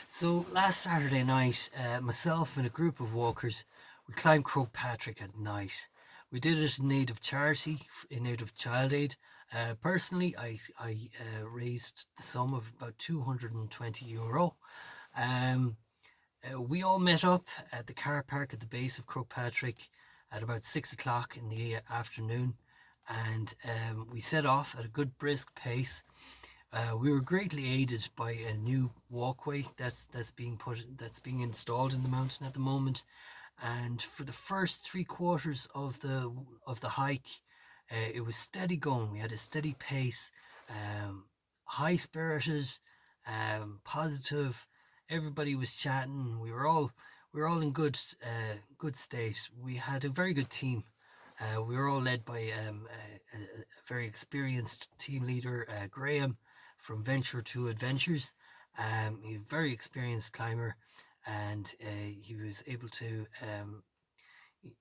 So last Saturday night, myself and a group of walkers, we climbed Croagh at night. We did it in aid of charity, in aid of child aid. Personally, I raised the sum of about €220. Um, we all met up at the car park at the base of Croagh at about 6 o'clock in the afternoon, and we set off at a good brisk pace. We were greatly aided by a new walkway that's being installed in the mountain at the moment, and for the first 3 quarters of the hike, it was steady going. We had a steady pace, high spirited, positive. Everybody was chatting. We were all in good state. We had a very good team. We were all led by a very experienced team leader, Graham, from Venture to Adventures. He's a very experienced climber, and he was able to,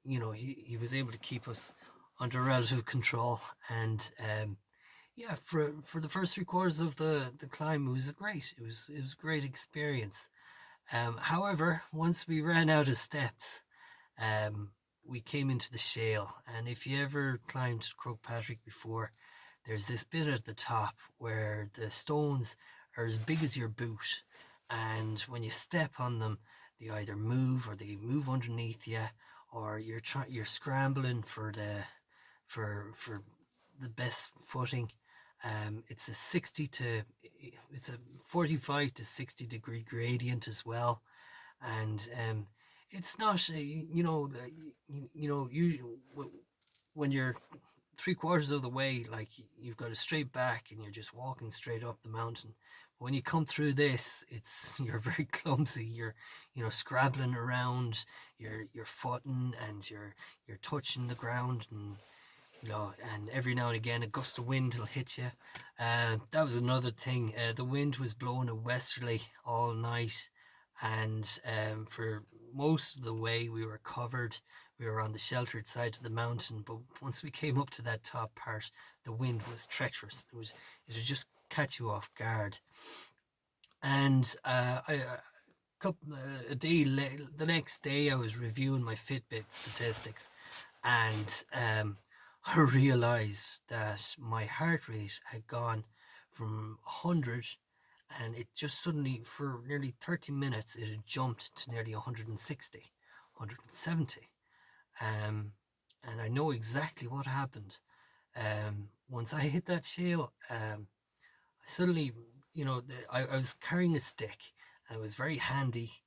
he was able to keep us under relative control. And yeah, for the first 3 quarters of the climb, it was a great experience. However, once we ran out of steps, we came into the shale. And if you ever climbed Croagh before, there's this bit at the top where the stones are as big as your boot, and when you step on them, they either move or they move underneath you, or you're scrambling for the best footing. It's a 45 to 60 degree gradient as well, and it's not when you're 3 quarters of the way, like, you've got a straight back and you're just walking straight up the mountain. But when you come through this, you're very clumsy. You're scrabbling around, you're footing, and you're touching the ground, and and every now and again a gust of wind will hit you. That was another thing. The wind was blowing a westerly all night, and for most of the way we were covered. We were on the sheltered side of the mountain, but once we came up to that top part, the wind was treacherous. It would just catch you off guard. And the next day, I was reviewing my Fitbit statistics, and I realized that my heart rate had gone from 100, and it just suddenly, for nearly 30 minutes, it had jumped to nearly 160, 170. And I know exactly what happened. Once I hit that shale, I suddenly, I was carrying a stick, and it was very handy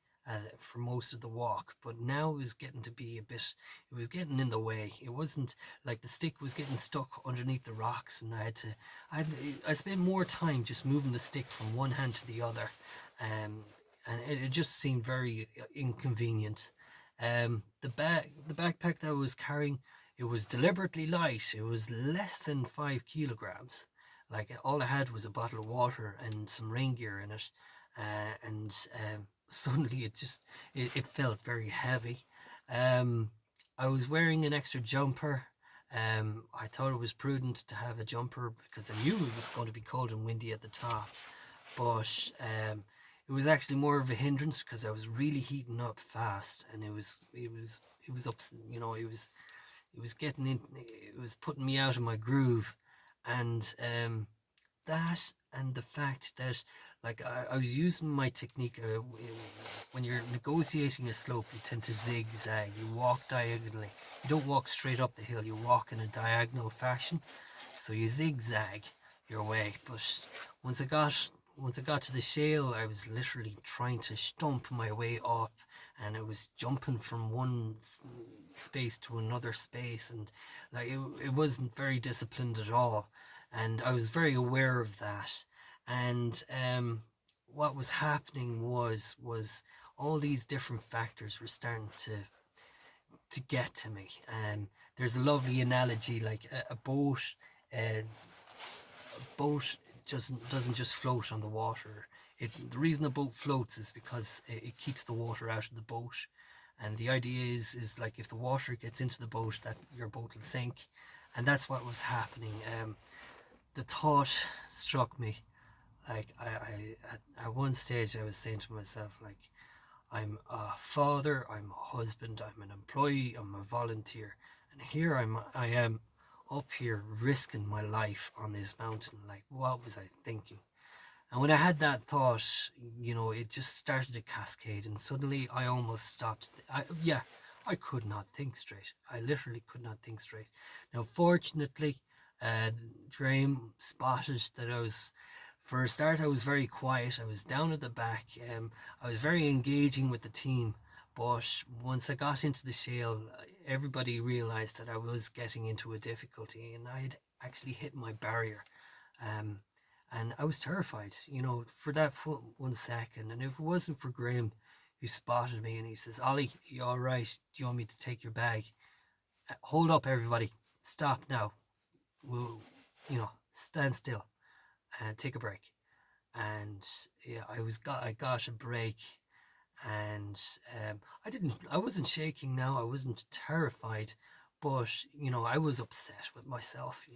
for most of the walk, but now it was getting to be it was getting in the way. It wasn't like the stick was getting stuck underneath the rocks, and I spent more time just moving the stick from one hand to the other, and it just seemed very inconvenient. The backpack that I was carrying, it was deliberately light. It was less than 5 kilograms. Like, all I had was a bottle of water and some rain gear in it, and suddenly it felt very heavy. I was wearing an extra jumper. I thought it was prudent to have a jumper because I knew it was going to be cold and windy at the top, but it was actually more of a hindrance because I was really heating up fast, and it was up, it was getting in, it was putting me out of my groove. And that, and the fact that, like, I was using my technique. When you're negotiating a slope, you tend to zigzag. You walk diagonally. You don't walk straight up the hill. You walk in a diagonal fashion, so you zigzag your way. But once I got to the shale, I was literally trying to stomp my way up, and I was jumping from one space to another space, and like, it wasn't very disciplined at all, and I was very aware of that. And what was happening was all these different factors were starting to get to me. There's a lovely analogy, like a boat. A boat doesn't just float on the water. The reason a boat floats is because it keeps the water out of the boat, and the idea is like, if the water gets into the boat, that your boat will sink, and that's what was happening. The thought struck me, Like at one stage I was saying to myself, like, I'm a father, I'm a husband, I'm an employee, I'm a volunteer, and here I am up here risking my life on this mountain. Like, what was I thinking? And when I had that thought, it just started to cascade, and suddenly I almost stopped. I could not think straight. I literally could not think straight. Now, fortunately, uh, Graham spotted that for a start, I was very quiet. I was down at the back. I was very engaging with the team. But once I got into the shale, everybody realised that I was getting into a difficulty, and I had actually hit my barrier. Um, and I was terrified, for that 1 second. And if it wasn't for Graham, who spotted me and he says, "Ollie, you all right? Do you want me to take your bag?" Hold up, everybody. Stop now. We'll, stand still and take a break. And yeah, I got a break, and I wasn't shaking now. I wasn't terrified, but I was upset with myself.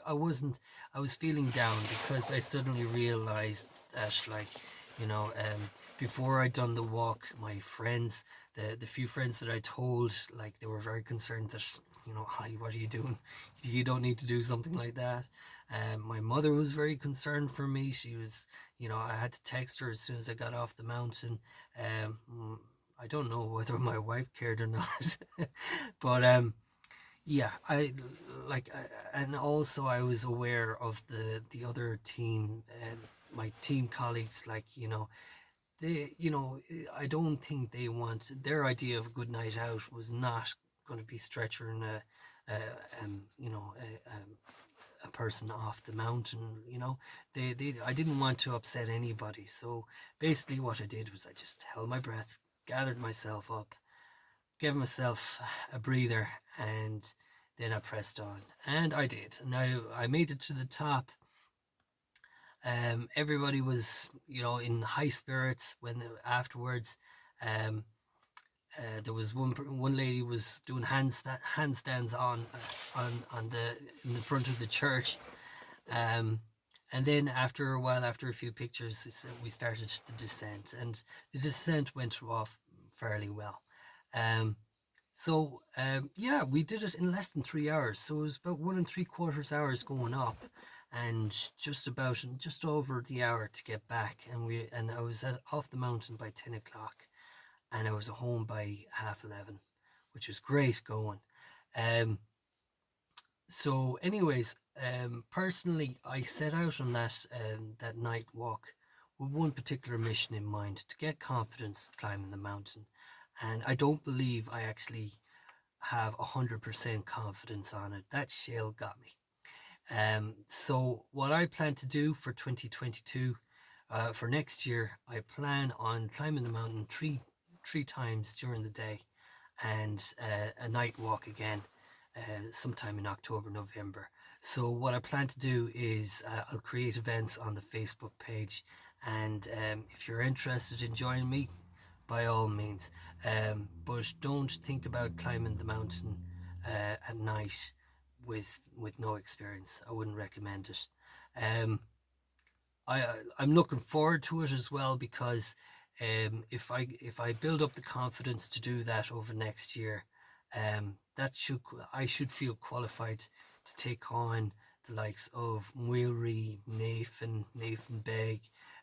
I was feeling down because I suddenly realized that, like, before I'd done the walk, my friends, the few friends that I told, like, they were very concerned that, "Hi, what are you doing? You don't need to do something like that." My mother was very concerned for me. She was, I had to text her as soon as I got off the mountain. I don't know whether my wife cared or not, but yeah, and also I was aware of the other team and my team colleagues. Like, they, I don't think they want their idea of a good night out was not going to be stretching a a person off the mountain. I didn't want to upset anybody, so basically what I did was I just held my breath, gathered myself up, gave myself a breather, and then I pressed on, and I did. Now I made it to the top. Everybody was, in high spirits when afterwards. There was one lady was doing handstands in the front of the church, and then after a while, after a few pictures, we started the descent, and the descent went off fairly well. Yeah, we did it in less than 3 hours. So it was about 1 3/4 hours going up, and just over the hour to get back. And I was off the mountain by 10 o'clock, and I was home by 11:30, which was great going. So, anyways, personally, I set out on that night walk with one particular mission in mind: to get confidence climbing the mountain. And I don't believe I actually have 100% confidence on it. That shale got me. So what I plan to do for 2022, for next year, I plan on climbing the mountain three times during the day, and a night walk again, sometime in October, November. So what I plan to do is I'll create events on the Facebook page, and if you're interested in joining me, by all means. But don't think about climbing the mountain at night with no experience. I wouldn't recommend it. I'm looking forward to it as well, because if I build up the confidence to do that over next year, I should feel qualified to take on the likes of Muiri, Nathan Begg,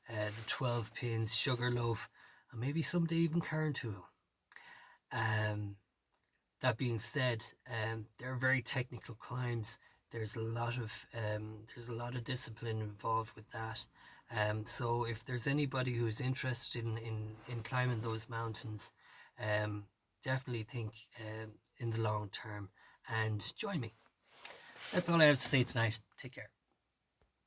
the 12 Pins, Sugarloaf, and maybe someday even Carntool. That being said, they're very technical climbs. There's a lot of discipline involved with that. So if there's anybody who's interested in climbing those mountains, definitely think in the long term and join me. That's all I have to say tonight. Take care.